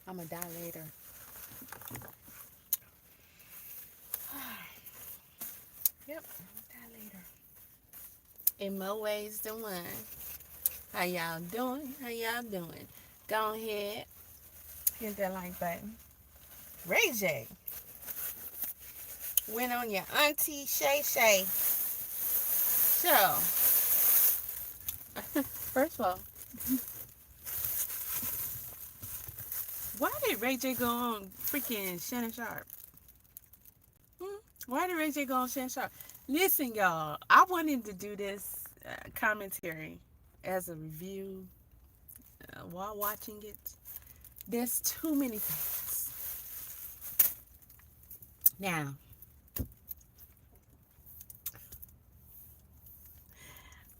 I'm gonna die later. Yep, die later. In more ways than one. How y'all doing? How y'all doing? Go ahead, hit that like button. Ray J went on your auntie Shay Shay show. First of all, why did Ray J go on freaking Shannon Sharp? Hmm? Why did Ray J go on Shannon Sharp? Listen, y'all, I wanted to do this commentary as a review while watching it. There's too many things. Now,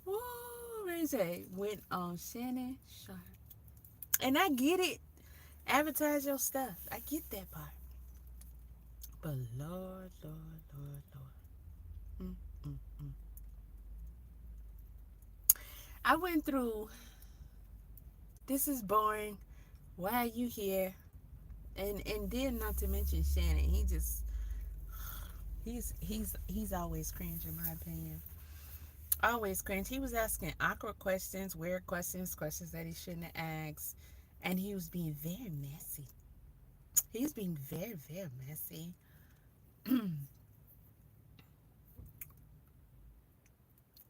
woo, Ray J went on Shannon Sharp. And I get it. Advertise your stuff. I get that part. But Lord, Lord, Lord, Lord. Mm, mm, mm. I went through, this is boring. Why are you here? And then not to mention Shannon. He's always cringe in my opinion. Always cringe. He was asking awkward questions, weird questions, questions that he shouldn't have asked. And he was being very messy. He was being very, very messy.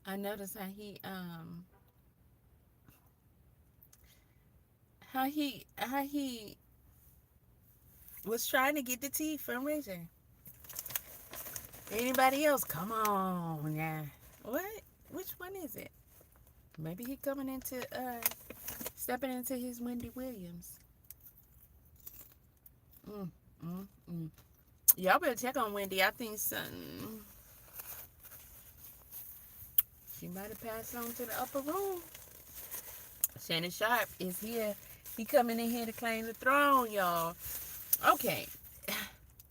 I noticed how he was trying to get the tea from Richard. Anybody else? Come on, yeah. What? Which one is it? Maybe he coming into stepping into his Wendy Williams. Mm, mm, mm. Y'all better check on Wendy. I think something she might have passed on to the upper room. Shannon Sharp is here. He coming in here to claim the throne, y'all. Okay,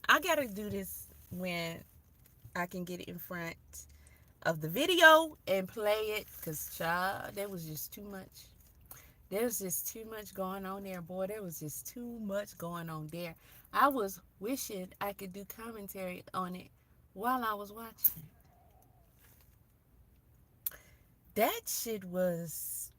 I gotta do this when I can get it in front of the video and play it, because child, there was just too much. There was just too much going on there, boy. There was just too much going on there. I was wishing I could do commentary on it while I was watching it. That shit was,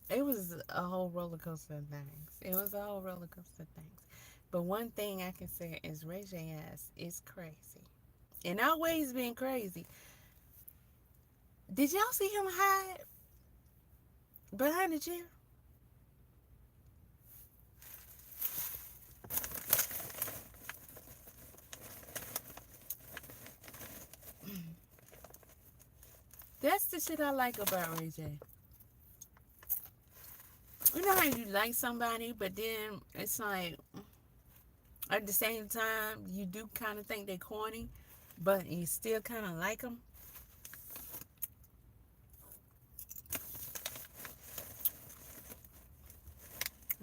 it was a whole roller coaster of things. It was a whole roller coaster of things. But one thing I can say is Ray J ass is crazy. And always been crazy. Did y'all see him hide behind the chair? That's the shit I like about Ray J. You know how you like somebody, but then it's like at the same time you do kind of think they corny, but you still kind of like them.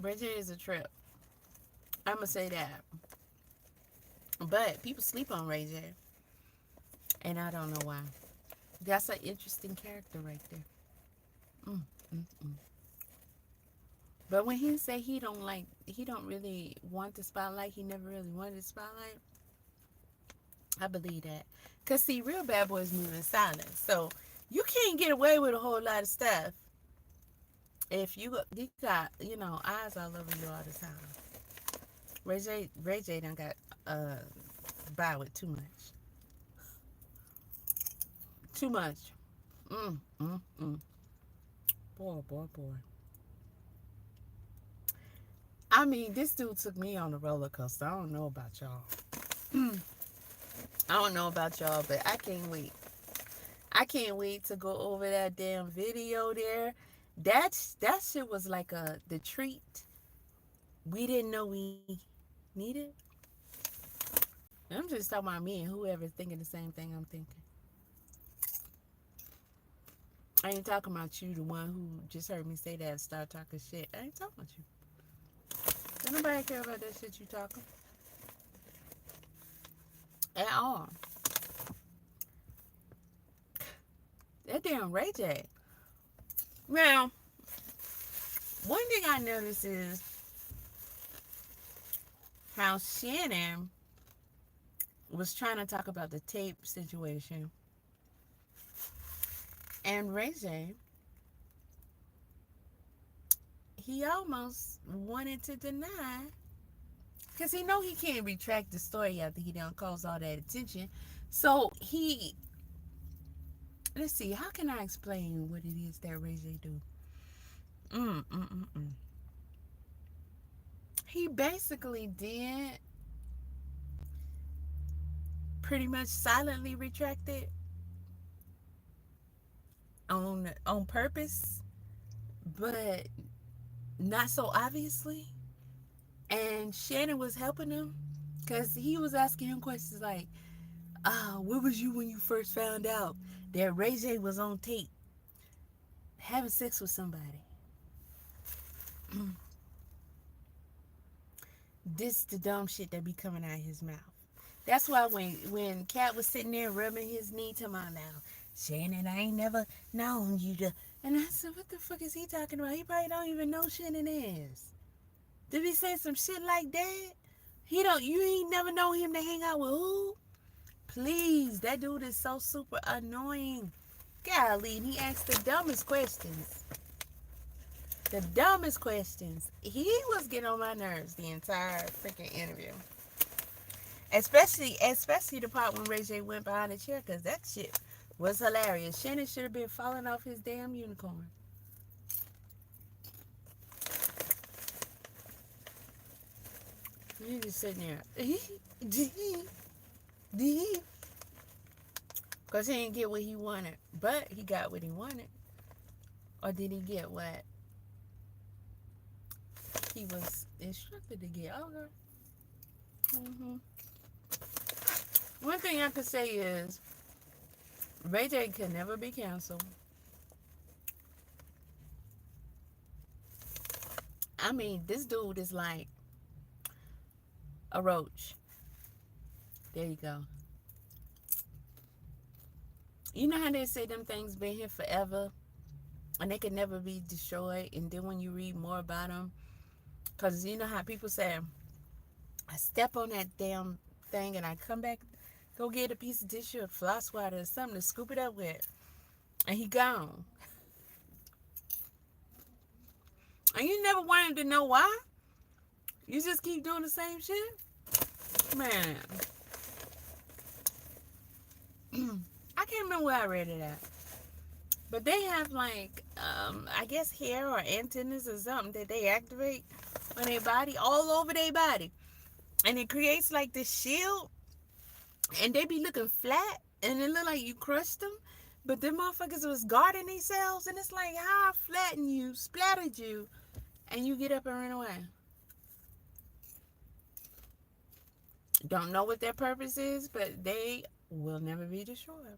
Ray J is a trip. I'm gonna say that. But people sleep on Ray J, and I don't know why. That's an interesting character right there. Mm, mm, mm. But when he say he don't really want the spotlight, he never really wanted the spotlight, I believe that. Cause see, real bad boys move in silence, so you can't get away with a whole lot of stuff if you got eyes all over you all the time. Ray J done got by with too much, too much. Mm, mm, mm. Boy, boy, boy. I mean, this dude took me on a roller coaster. I don't know about y'all. I don't know about y'all, but I can't wait. I can't wait to go over that damn video there. That shit was like the treat we didn't know we needed. I'm just talking about me and whoever's thinking the same thing I'm thinking. I ain't talking about you, the one who just heard me say that and start talking shit. I ain't talking about you. Don't nobody care about that shit you talking at all. That damn Ray J. Now, one thing I noticed is how Shannon was trying to talk about the tape situation, and Ray J, he almost wanted to deny, because he know he can't retract the story after he done caused all that attention. So he, let's see, how can I explain what it is that Ray J do? Mm, mm, mm, mm. He basically did pretty much silently retract it on purpose, but not so obviously. And Shannon was helping him because he was asking him questions like, where was you when you first found out that Ray J was on tape having sex with somebody? This the dumb shit that be coming out of his mouth. That's why when Cat was sitting there rubbing his knee to my now, Shannon, I ain't never known you to, and I said, what the fuck is he talking about? He probably don't even know Shannon is. Did he say some shit like that? You ain't never known him to hang out with who? Please, that dude is so super annoying. Golly, and he asked the dumbest questions. The dumbest questions. He was getting on my nerves the entire freaking interview. Especially the part when Ray J went behind the chair, because that shit was hilarious. Shannon should have been falling off his damn unicorn. He just sitting there. Because he didn't get what he wanted. But he got what he wanted. Or did he get what he was instructed to get? Okay. One thing I could say is Ray J can never be canceled. I mean, this dude is like a roach. There you go. You know how they say them things been here forever and they can never be destroyed, and then when you read more about them, because you know how people say, I step on that damn thing and I come back, go get a piece of tissue or floss water or something to scoop it up with, and he gone. And you never wanted to know why? You just keep doing the same shit? Man. I can't remember where I read it at. But they have like, I guess hair or antennas or something that they activate on their body, all over their body. And it creates like this shield. And they be looking flat. And it look like you crushed them. But them motherfuckers was guarding themselves. And it's like, how I flattened you, splattered you. And you get up and run away. Don't know what their purpose is, but they will never be destroyed.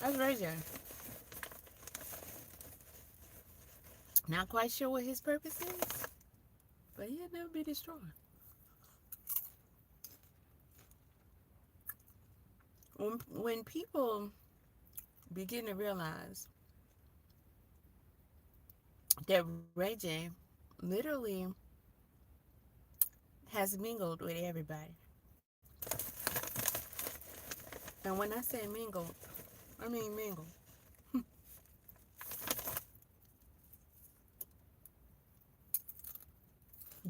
That's Ray J. Not quite sure what his purpose is, but he'll never be destroyed. When people begin to realize that Ray J literally has mingled with everybody. And when I say mingled, I mean mingled.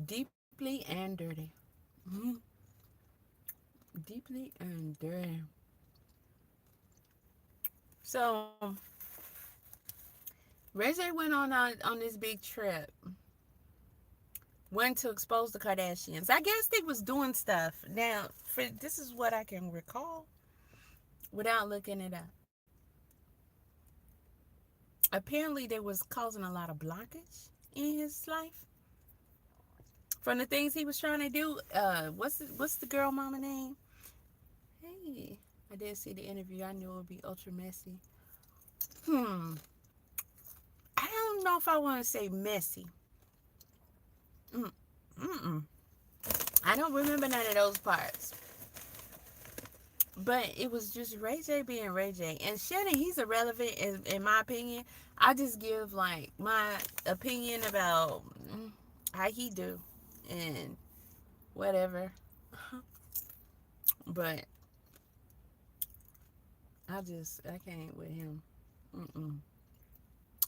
Deeply and dirty. Deeply and dirty. So, Ray J went on this big trip. Went to expose the Kardashians. I guess they was doing stuff. Now, this is what I can recall without looking it up. Apparently, they was causing a lot of blockage in his life. From the things he was trying to do. What's the girl mama name? Hey, I didn't see the interview. I knew it would be ultra messy. I don't know if I want to say messy. I don't remember none of those parts. But it was just Ray J being Ray J. And Shannon, he's irrelevant in my opinion. I just give like my opinion about how he do. and whatever. But I can't with him. Mm-mm.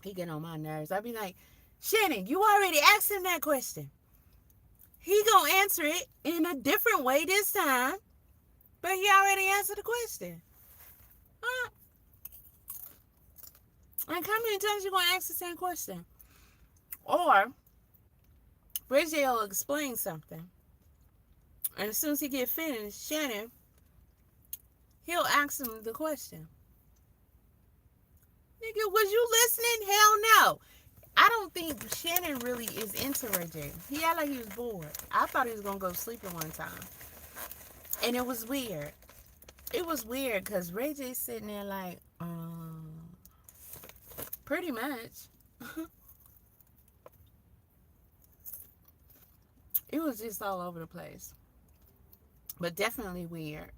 He get on my nerves. I be like, Shannon, you already asked him that question. He gonna answer it in a different way this time, but he already answered the question. Huh? Like, how many times you gonna ask the same question? Or Bridget will explain something, and as soon as he get finished, Shannon, he'll ask him the question. Nigga, was you listening? Hell no. I don't think Shannon really is into Ray J. He acted like he was bored. I thought he was gonna go sleeping one time, and it was weird. It was weird because Ray J's sitting there like, pretty much. It was just all over the place, but definitely weird.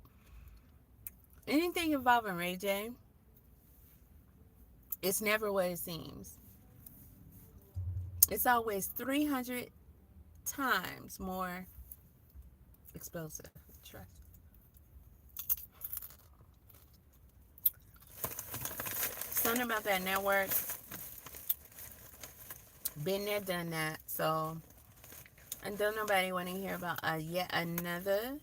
Anything involving Ray J, it's never what it seems. It's always 300 times more explosive. Trust. Something about that network. Been there, done that. So, and don't nobody want to hear about yet another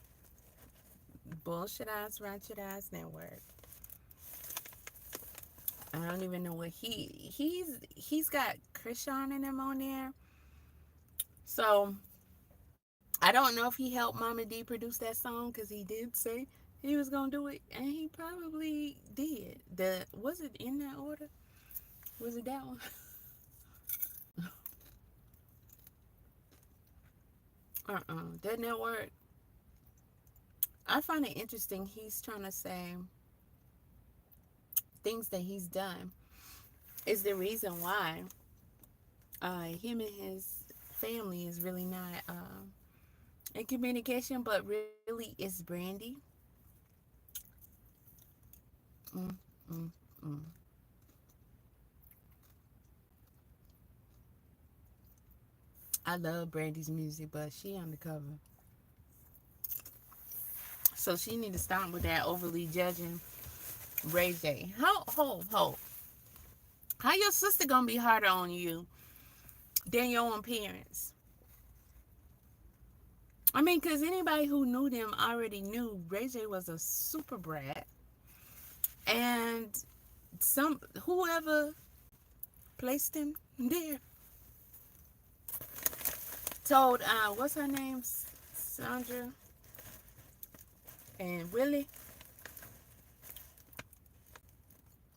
bullshit ass, ratchet ass network. I don't even know what he's got Krishan and him on there. So I don't know if he helped Mama D produce that song, because he did say he was gonna do it, and he probably did. Was it in that order? Was it that one? That network. I find it interesting. He's trying to say things that he's done is the reason why him and his family is really not in communication, but really it's Brandy. Mm, mm, mm. I love Brandy's music, but she undercover. So she need to stop with that overly judging Ray J. Ho. How your sister gonna be harder on you than your own parents? I mean, because anybody who knew them already knew Ray J was a super brat. And whoever placed him there told, what's her name? Sandra and Willie,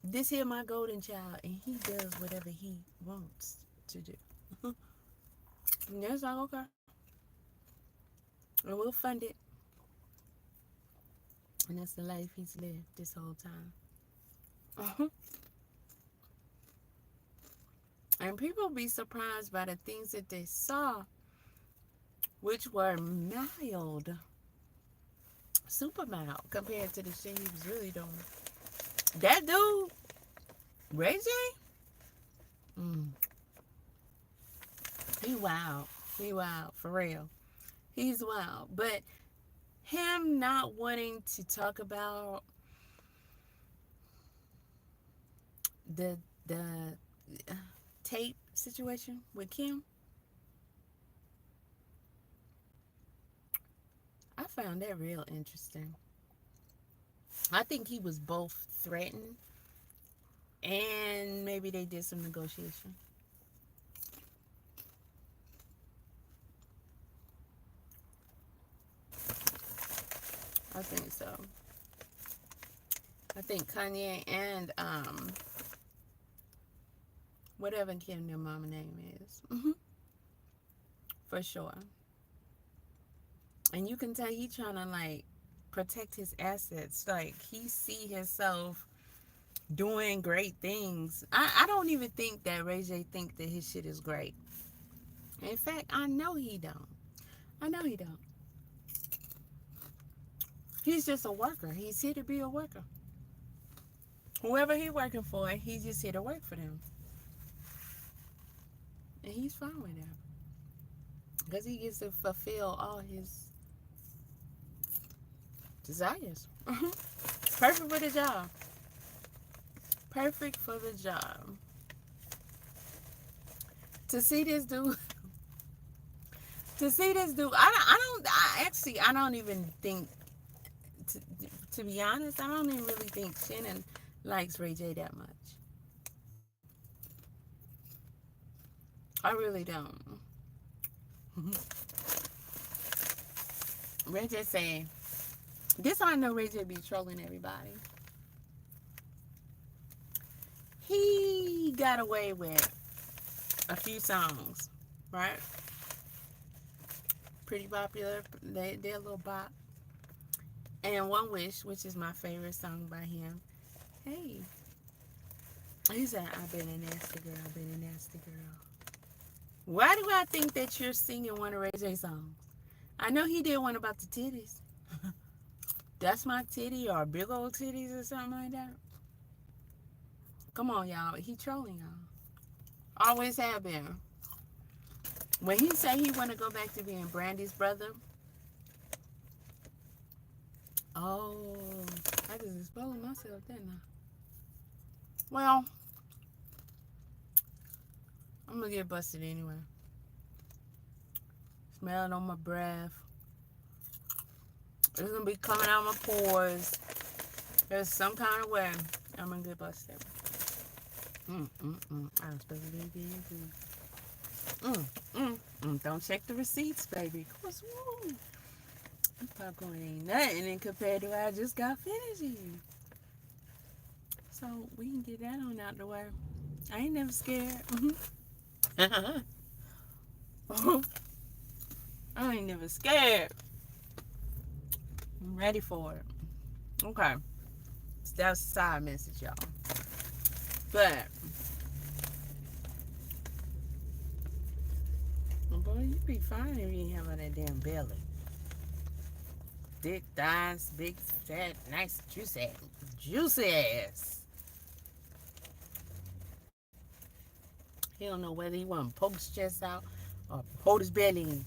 this here my golden child, and he does whatever he wants to do. And that's like, okay. And we'll fund it. And that's the life he's lived this whole time. And people be surprised by the things that they saw, which were mild, super mild, compared to the shit he was really doing. That dude, Ray J, he wild. He wild, for real. He's wild. But him not wanting to talk about the tape situation with Kim, I found that real interesting. I think he was both threatened and maybe they did some negotiation. I think so. I think Kanye and whatever Kim their mama name is. For sure. And you can tell he trying to like protect his assets. Like he see himself doing great things. I don't even think that Ray J think that his shit is great. In fact, I know he don't. I know he don't. He's just a worker. He's here to be a worker. Whoever he's working for, he's just here to work for them. And he's fine with that. because he gets to fulfill all his desires. Perfect for the job. Perfect for the job. To see this dude, I don't even think, to be honest, I don't even really think Shannon likes Ray J that much. I really don't. Ray J saying, this I know Ray J be trolling everybody. He got away with a few songs, right? Pretty popular. They're a little bop. And One Wish, which is my favorite song by him. Hey. He said, I've been a nasty girl, I've been a nasty girl. Why do I think that you're singing one of Ray J's songs? I know he did one about the titties. That's my titty, or big old titties or something like that. Come on, y'all. He trolling y'all. Always have been. When he said he want to go back to being Brandy's brother, oh, I just exposed myself, didn't I? Well, I'm going to get busted anyway. Smell it on my breath. It's going to be coming out my pores. There's some kind of way I'm going to get busted. I don't supposed to be good. Don't check the receipts, baby. Cause, woo, this popcorn ain't nothing compared to what I just got finished eating. So we can get that on out the way. I ain't never scared. I ain't never scared. I'm ready for it. Okay. That's a side message, y'all. But, boy, you'd be fine if you didn't have all that damn belly. Thick thighs, big, fat, nice, juicy ass. He don't know whether he want to poke his chest out or hold his belly in.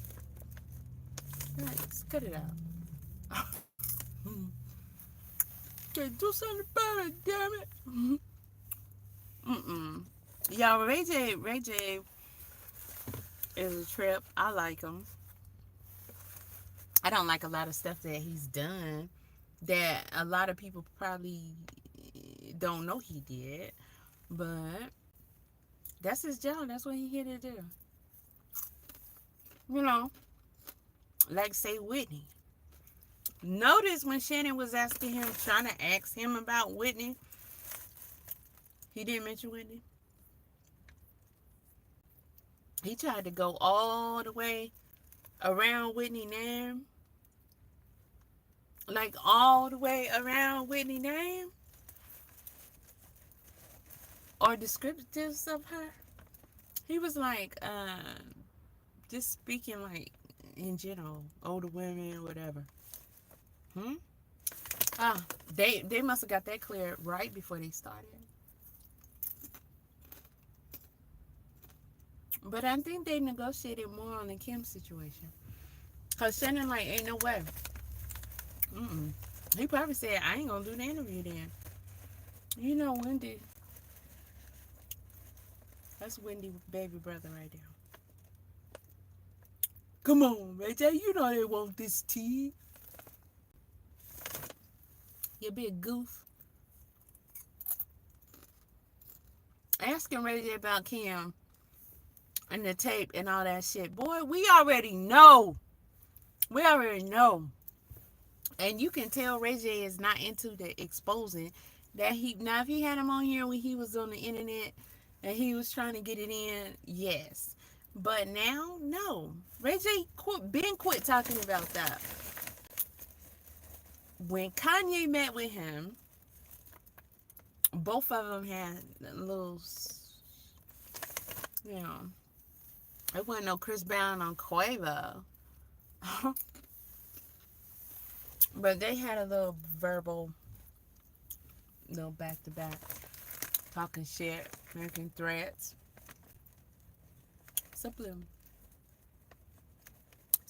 Right, let's cut it out. Can't do something about it, damn it. Y'all, Ray J is a trip. I like him. I don't like a lot of stuff that he's done that a lot of people probably don't know he did. But that's his job. That's what he here to do. You know, like say Whitney. Notice when Shannon was asking him, trying to ask him about Whitney, he didn't mention Whitney. He tried to go all the way around Whitney name. Like all the way around Whitney name. Or descriptives of her. He was like, just speaking like in general, older women, whatever. They must have got that clear right before they started. But I think they negotiated more on the Kim situation. Cause Shannon like, ain't no way. He probably said, I ain't gonna do the interview then. You know Wendy. That's Wendy's baby brother right there. Come on, Ray J, you know they want this tea. You big goof. Asking Ray J about Kim and the tape and all that shit. Boy, we already know. We already know. And you can tell Ray J is not into the exposing that he. Now, if he had him on here when he was on the internet and he was trying to get it in, yes. But now, no. Ray J quit talking about that. When Kanye met with him, both of them had a little, you know, it wasn't no Chris Brown on Quavo. But they had a little verbal, little back-to-back, talking shit, making threats. Subliminal.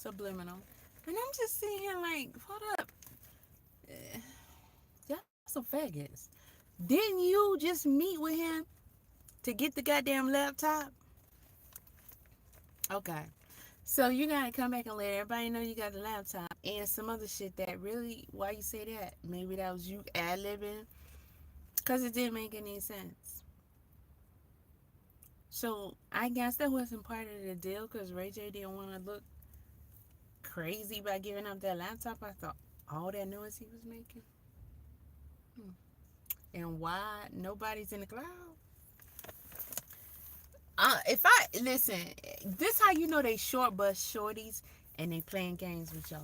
subliminal. And I'm just sitting here like, hold up. Eh, y'all some faggots. Didn't you just meet with him to get the goddamn laptop? Okay. So you gotta come back and let everybody know you got the laptop and some other shit that really, why you say that? Maybe that was you ad-libbing? Because it didn't make any sense. So I guess that wasn't part of the deal because Ray J didn't want to look crazy by giving up that laptop. I thought all that noise he was making. Hmm. And why nobody's in the cloud? If I listen, this how you know they short bus shorties and they playing games with y'all.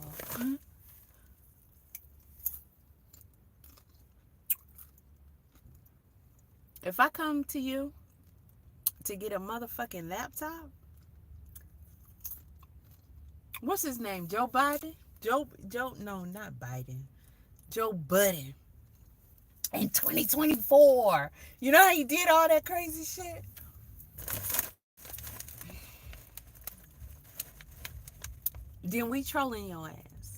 If I come to you to get a motherfucking laptop, what's his name? Joe Biden? Joe, no, not Biden. Joe Budden. In 2024. You know how he did all that crazy shit? Then we trolling your ass.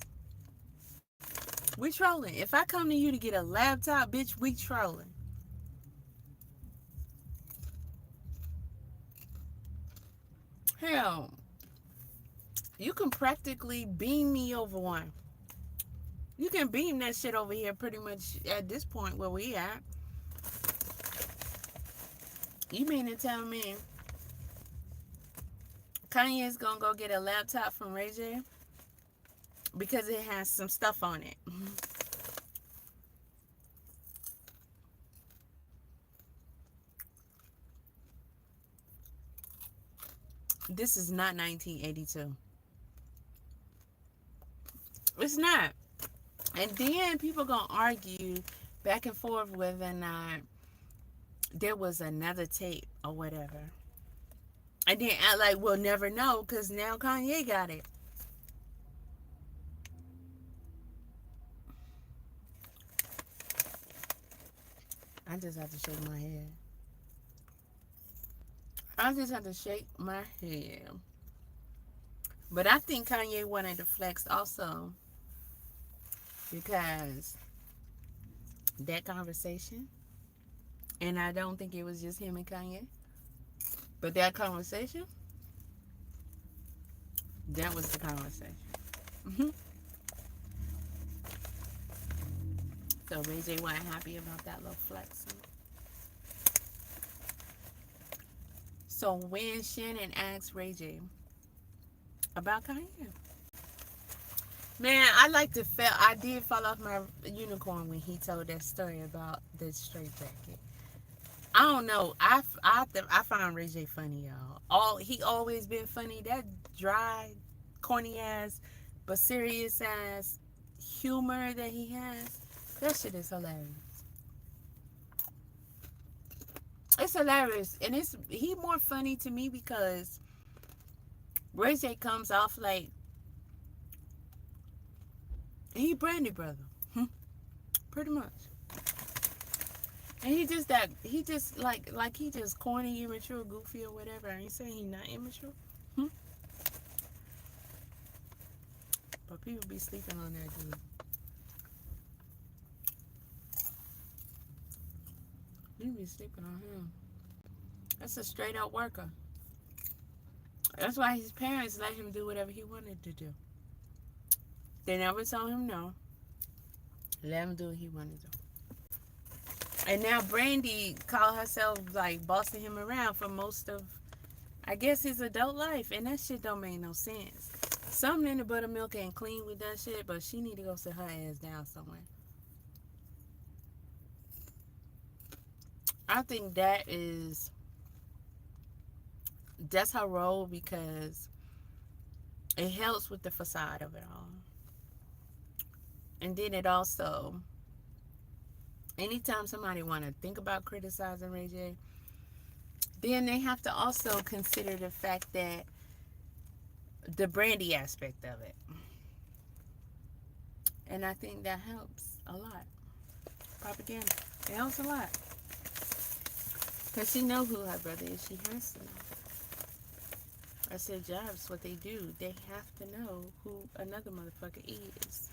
We trolling. If I come to you to get a laptop, bitch, we trolling. Hell, you can practically beam me over one. You can beam that shit over here pretty much at this point where we at. You mean to tell me Kanye's gonna go get a laptop from Ray J? Because it has some stuff on it. This is not 1982. It's not. And then people gonna argue back and forth whether or not there was another tape or whatever. And then act like we'll never know because now Kanye got it. I just have to shake my head. I just have to shake my head. But I think Kanye wanted to flex also because that conversation, and I don't think it was just him and Kanye, but that conversation, that was the conversation. Mm-hmm. So Ray J wasn't happy about that little flexing. So when Shannon asked Ray J about Kanye, man, I did fall off my unicorn when he told that story about the straight jacket. I don't know. I find Ray J funny, y'all. He always been funny. That dry, corny ass, but serious ass humor that he has, that shit is hilarious. It's hilarious, and he more funny to me because Ray J comes off like he Brandy brother, pretty much. And he just like he just corny, immature, goofy or whatever. I ain't saying he not immature, but people be sleeping on that dude. You be sleeping on him. That's a straight up worker. That's why his parents let him do whatever he wanted to do. They never told him no. Let him do what he wanted to do. And now Brandy called herself like bossing him around for most of, I guess, his adult life. And that shit don't make no sense. Something in the buttermilk ain't clean with that shit, but she need to go sit her ass down somewhere. I think that's her role because it helps with the facade of it all. And then it also, anytime somebody want to think about criticizing Ray J, then they have to also consider the fact that the Brandy aspect of it. And I think that helps a lot. Propaganda. It helps a lot. Because she know who her brother is. She has to know. That's their jobs, what they do. They have to know who another motherfucker is.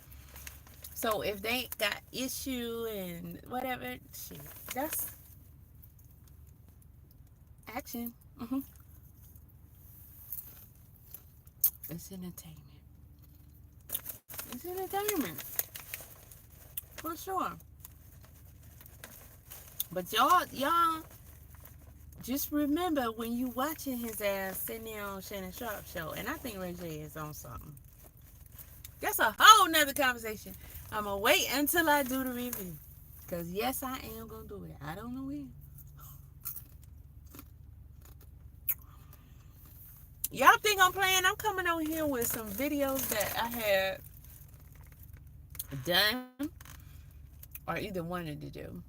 So if they got issue and whatever, shit, that's action. Hmm. It's entertainment. It's entertainment. For sure. But y'all just remember when you watching his ass sitting there on Shannon Sharp show, and I think Ray J is on something. That's a whole nother conversation. I'm gonna wait until I do the review. Cause yes, I am gonna do it. I don't know when. Y'all think I'm playing? I'm coming over here with some videos that I had done or either wanted to do,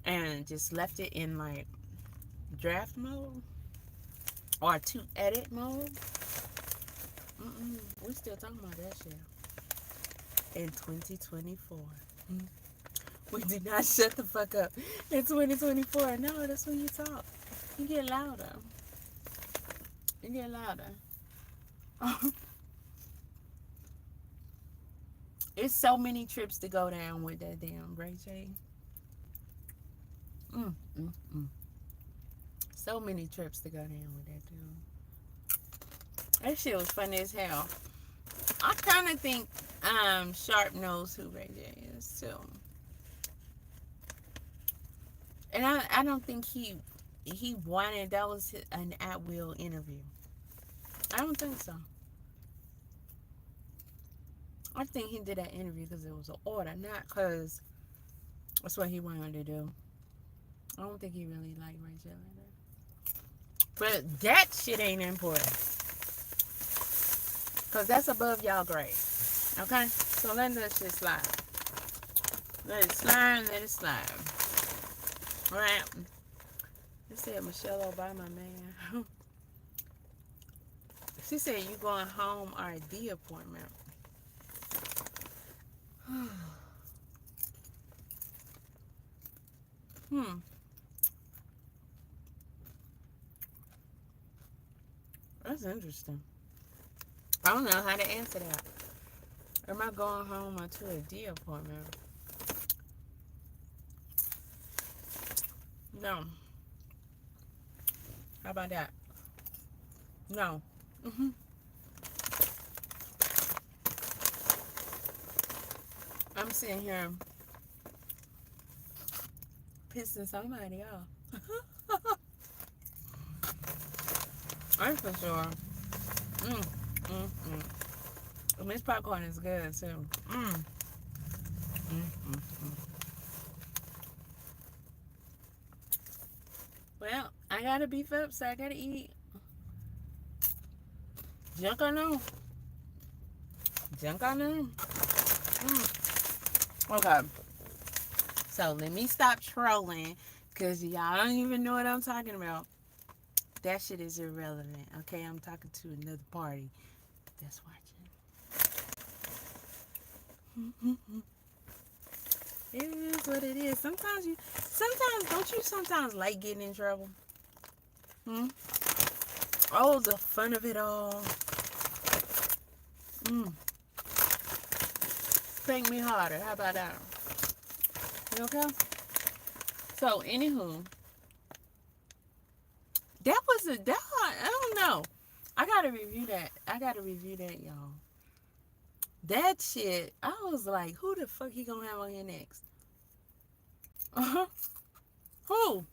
and just left it in like draft mode or to edit mode. We still talking about that shit in 2024. We did not shut the fuck up in 2024. No, that's when you talk. You get louder. You get louder. It's so many trips to go down with that damn Ray J. So many trips to go down with that dude. That shit was funny as hell. I kind of think Sharp knows who Ray J is too. And I don't think he wanted, that was an at-will interview. I don't think so. I think he did that interview because it was an order, not because that's what he wanted to do. I don't think he really liked Ray J like that. But that shit ain't important. Because that's above y'all grade. Okay? So let that shit slide. Let it slide, let it slide. Alright. They said Michelle Obama, man. She said you going home RD appointment. That's interesting. I don't know how to answer that. Am I going home or to a D appointment? No. How about that? No. I'm sitting here pissing somebody off. That's for sure. And this popcorn is good too. Well, I gotta beef up, so I gotta eat. Junk on them. Junk on them. Okay. So let me stop trolling, because y'all don't even know what I'm talking about. That shit is irrelevant. Okay, I'm talking to another party that's watching. It is what it is. Sometimes don't you sometimes like getting in trouble? Oh, the fun of it all. Spank me harder. How about that? You okay? So, anywho, I don't know. I gotta review that, y'all. That shit, I was like, who the fuck he gonna have on here next? Who?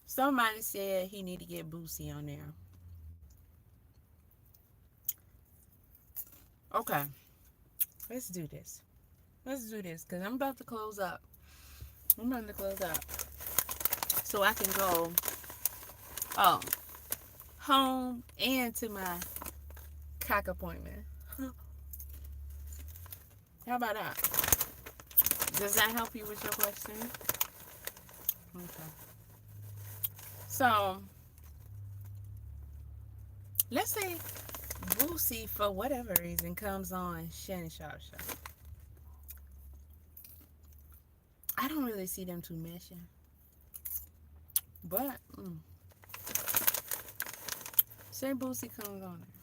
Somebody said he need to get Boosie on there. Okay. Let's do this. Because I'm about to close up. So I can go home and to my cock appointment. How about that? Does that help you with your question? Okay. So, let's say Boosie, for whatever reason, comes on Shannon Sharp show. I don't really see them two meshing. But, Say Boosie comes on there.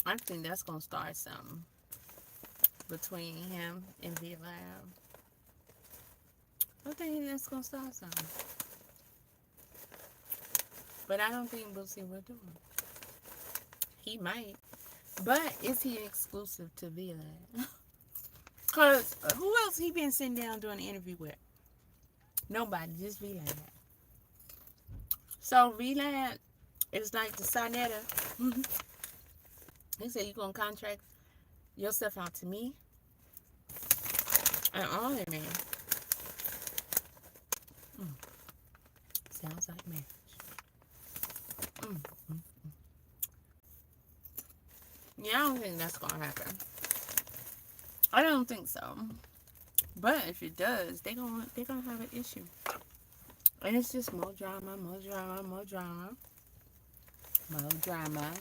I think that's gonna start something between him and V Lab. I think that's gonna start something. But I don't think Boosie will do it. He might. But is he exclusive to V Lab? Because who else he been sitting down doing an interview with? Nobody, just V Lab. So V Lab is like the Sonetta. He said you gonna contract yourself out to me and only me. Sounds like marriage. Yeah, I don't think that's gonna happen. I don't think so. But if it does, they're gonna have an issue. And it's just more drama, more drama, more drama. More drama.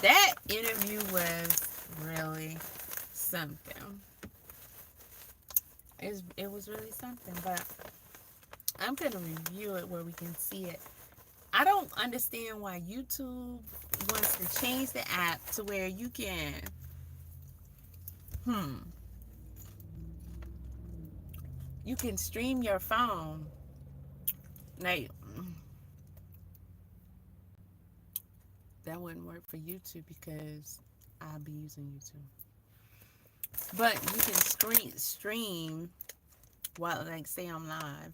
That interview was really something. It was really something, but I'm going to review it where we can see it. I don't understand why YouTube wants to change the app to where you can you can stream your phone. Like, that wouldn't work for YouTube because I'll be using YouTube. But you can stream while, like, say I'm live.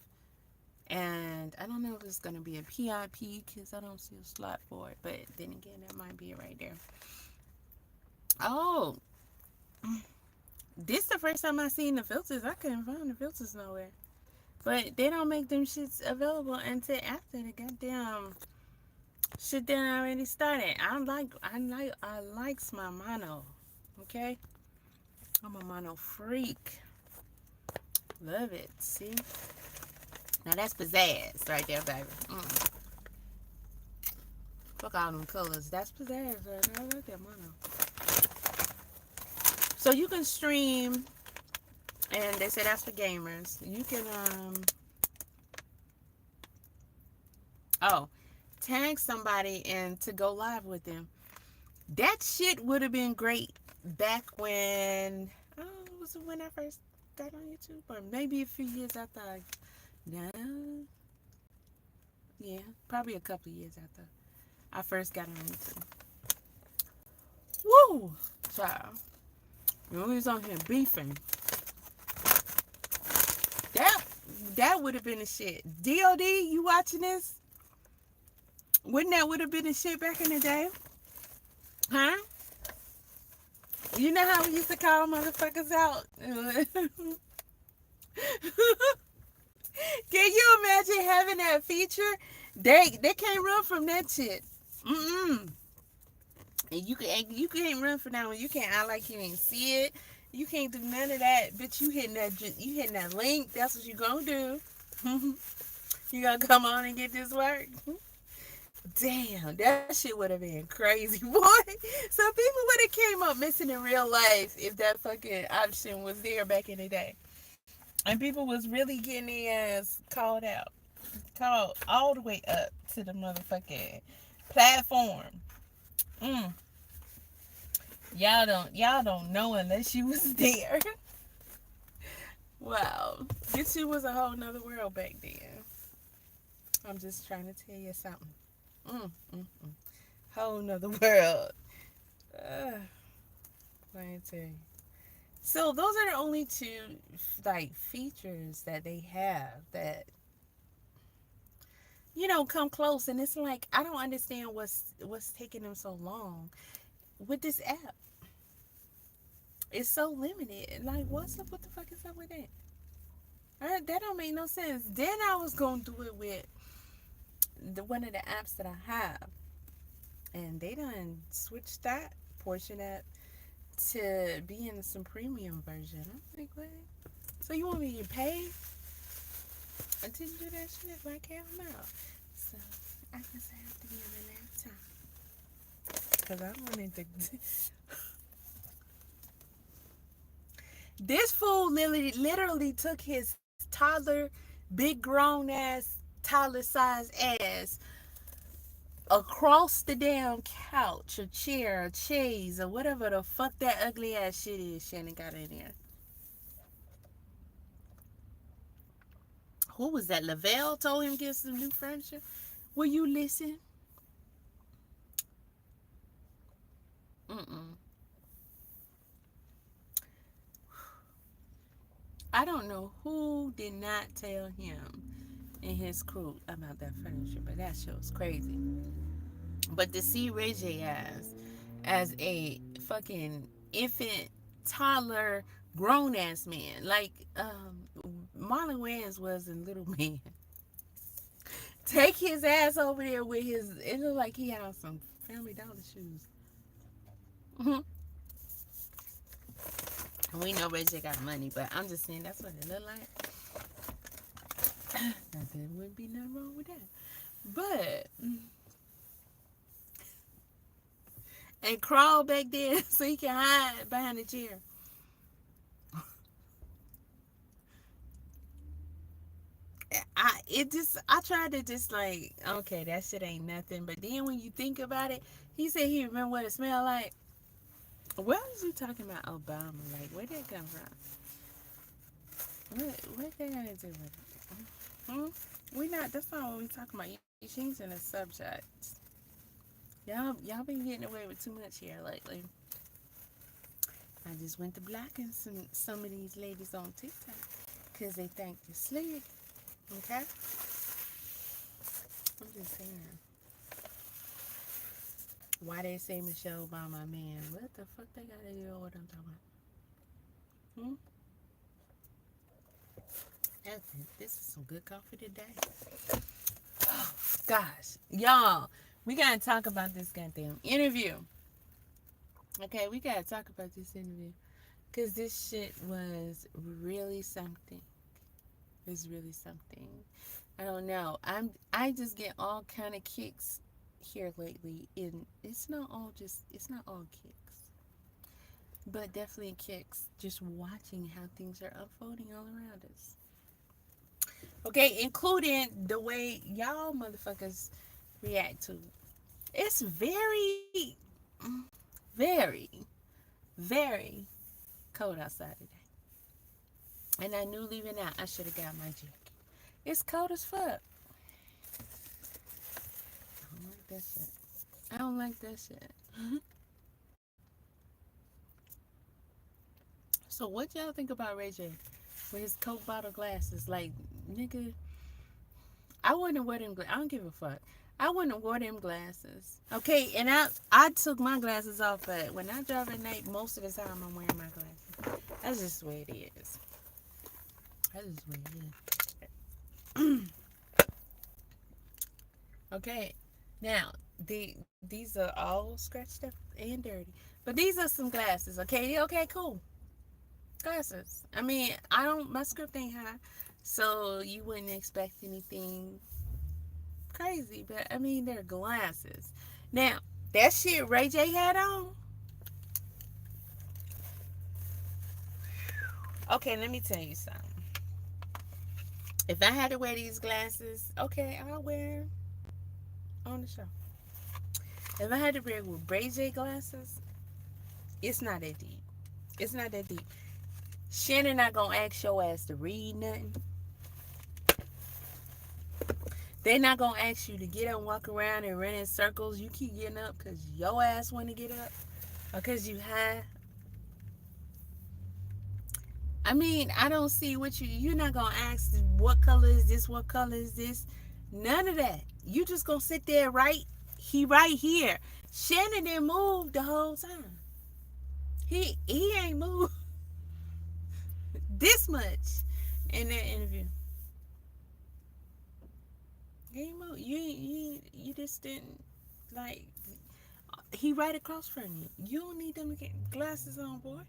And I don't know if it's going to be a PIP because I don't see a slot for it. But then again, that might be it right there. Oh, this the first time I seen the filters. I couldn't find the filters nowhere. But they don't make them shits available until after the goddamn shit done already started. I likes my mono. Okay? I'm a mono freak. Love it. See? Now that's pizzazz right there, baby. Fuck all them colors. That's pizzazz right there. I like that mono. So you can stream, and they say that's for gamers. You can tag somebody and to go live with them. That shit would have been great back when was it when I first got on YouTube, or maybe a few years after probably a couple of years after I first got on YouTube. Woo! Child. When we was on here beefing. That would have been the shit. DOD, you watching this? Wouldn't that would have been the shit back in the day? Huh? You know how we used to call motherfuckers out? Can you imagine having that feature? They can't run from that shit. And you can't run from that one. You can't act like you ain't see it. You can't do none of that. Bitch, you hitting that link. That's what you gonna do. You gonna come on and get this work. Damn, that shit would have been crazy, boy. Some people would have came up missing in real life if that fucking option was there back in the day. And people was really getting their ass called out. Called all the way up to the motherfucking platform. Y'all don't know unless you was there. Wow. YouTube was a whole nother world back then. I'm just trying to tell you something. Whole nother world. Let me tell you. So those are the only two like features that they have that come close, and it's like I don't understand what's taking them so long with this app. It's so limited. Like, what the fuck is up with that? That don't make no sense. Then I was gonna do it with one of the apps that I have, and they done switched that portion up to be in some premium version. I'm like, what? So you want me to pay until you do that shit? Like, hell no. So I guess I have to be on a laptop because I wanted to. This fool literally took his toddler, big grown ass, toddler size ass across the damn couch, a chair, a chaise, or whatever the fuck that ugly ass shit is Shannon got in there. Who was that? Lavelle told him get some new furniture. Will you listen? Mm-mm. I don't know who did not tell him and his crew about that furniture, but that shit was crazy. But to see Ray J as a fucking infant, toddler, grown ass man, like Marlon Wayans was in Little Man, take his ass over there with his. It looked like he had some Family Dollar shoes. We know Ray J got money, but I'm just saying that's what it looked like. There wouldn't be nothing wrong with that. But and crawl back there so he can hide behind the chair. I tried to just like, okay, that shit ain't nothing. But then when you think about it, he said he remember what it smelled like. What was you talking about Obama? Like, where did it come from? What they gotta do with it? Hmm? We not. That's not what we talking about. You changing the subject. Y'all been getting away with too much here lately. I just went to blocking some of these ladies on TikTok because they think you're slick. Okay? I'm just saying. Why they say Michelle Obama man? What the fuck they gotta do with what I'm talking about? Hmm? That's it. This is some good coffee today. Oh, gosh. Y'all, we gotta talk about this goddamn interview. Okay, we gotta talk about this interview. Because this shit was really something. It's really something. I don't know. I just get all kind of kicks here lately, and it's not all kicks, but definitely kicks just watching how things are unfolding all around us. Okay, including the way y'all motherfuckers react to. It's very, very, very cold outside today. And I knew leaving out I should have got my jacket. It's cold as fuck. I don't like that shit. I don't like that shit. So what y'all think about Ray J with his Coke bottle glasses? Like, nigga, I wouldn't wear them. I don't give a fuck. I wouldn't wear them glasses. Okay, and I took my glasses off, but when I drive at night, most of the time I'm wearing my glasses. That's just the way it is. That's just the way it is. Okay, now these are all scratched up and dirty, but these are some glasses. Okay, cool. Glasses. I mean, my script ain't high, so you wouldn't expect anything crazy, but I mean, they're glasses. Now, that shit Ray J had on. Okay, let me tell you something. If I had to wear these glasses, okay, I'll wear them on the show. If I had to wear with Ray J glasses, it's not that deep. It's not that deep. Shannon not gonna ask your ass to read nothing. They not gonna ask you to get up and walk around and run in circles. You keep getting up because your ass want to get up or because you high. I mean, I don't see what you're not gonna ask what color is this, what color is this. None of that. You just gonna sit there right here. Shannon didn't move the whole time. He ain't moved this much in that interview. He ain't moved. You just didn't like. He right across from you. You don't need them to get glasses on, boy.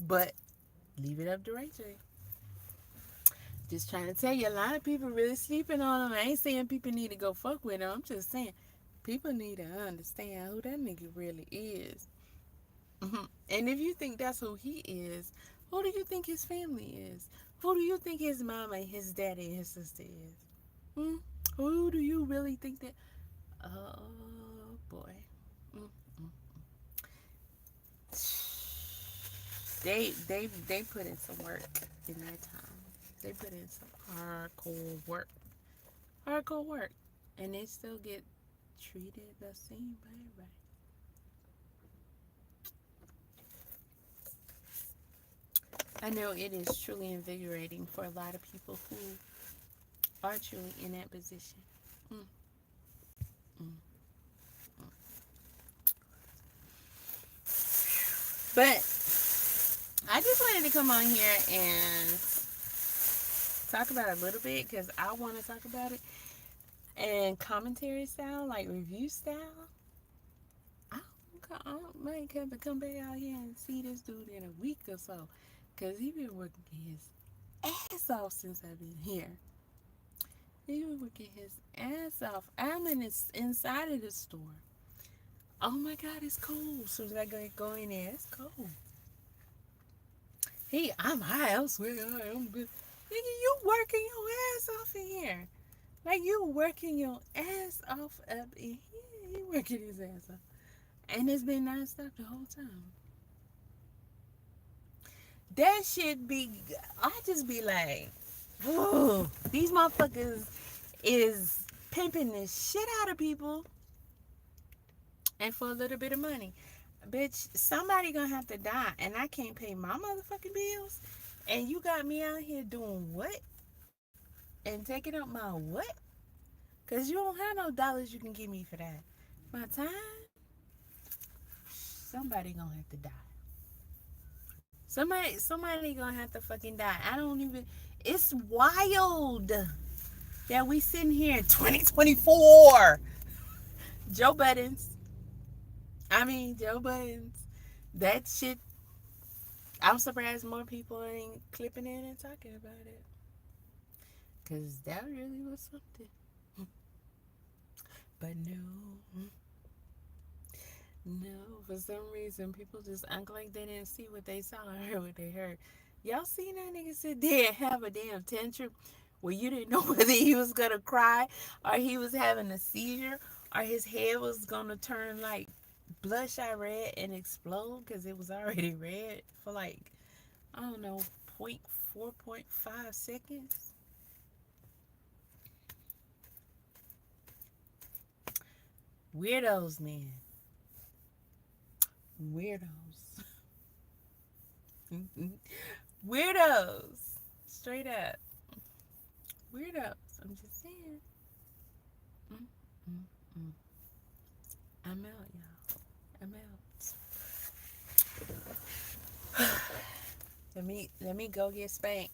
But leave it up to Ray J. Just trying to tell you, a lot of people really sleeping on him. I ain't saying people need to go fuck with him. I'm just saying people need to understand who that nigga really is. And if you think that's who he is, who do you think his family is? Who do you think his mama, his daddy, and his sister is? Hmm? Who do you really think that? Oh boy. Mm. They put in some work in their time. They put in some hardcore work, and they still get treated the same by everybody. I know it is truly invigorating for a lot of people who are truly in that position. Mm, mm. But I just wanted to come on here and talk about it a little bit because I want to talk about it. And commentary style, like review style, I might have to come back out here and see this dude in a week or so. Because he been working his ass off since I've been here. He been working his ass off. I'm inside of the store. Oh my God, it's cold. So as I go in there, it's cold. I'm high. I swear I'm good. Nigga, you working your ass off in here. Like you working your ass off up in here. He working his ass off. And it's been nonstop the whole time. That shit be, I just be like, oh, these motherfuckers is pimping the shit out of people and for a little bit of money. Bitch, somebody gonna have to die and I can't pay my motherfucking bills. And you got me out here doing what? And taking up my what? Because you don't have no dollars you can give me for that. My time? Somebody gonna have to die. Somebody gonna have to fucking die. I don't even. It's wild that we sitting here in 2024. Joe Buttons. Joe Buttons. That shit. I'm surprised more people ain't clipping in and talking about it. Cause that really was something. But no. No, for some reason, people just act like they didn't see what they saw or heard what they heard. Y'all seen that nigga sit there and have a damn tantrum where you didn't know whether he was gonna cry or he was having a seizure or his head was gonna turn like bloodshot red and explode because it was already red for like, I don't know, 4.5 seconds. Weirdos, man. Weirdos. Weirdos. Straight up. Weirdos. I'm just saying. Mm, mm, mm. I'm out, y'all. I'm out. Let me go get spanked.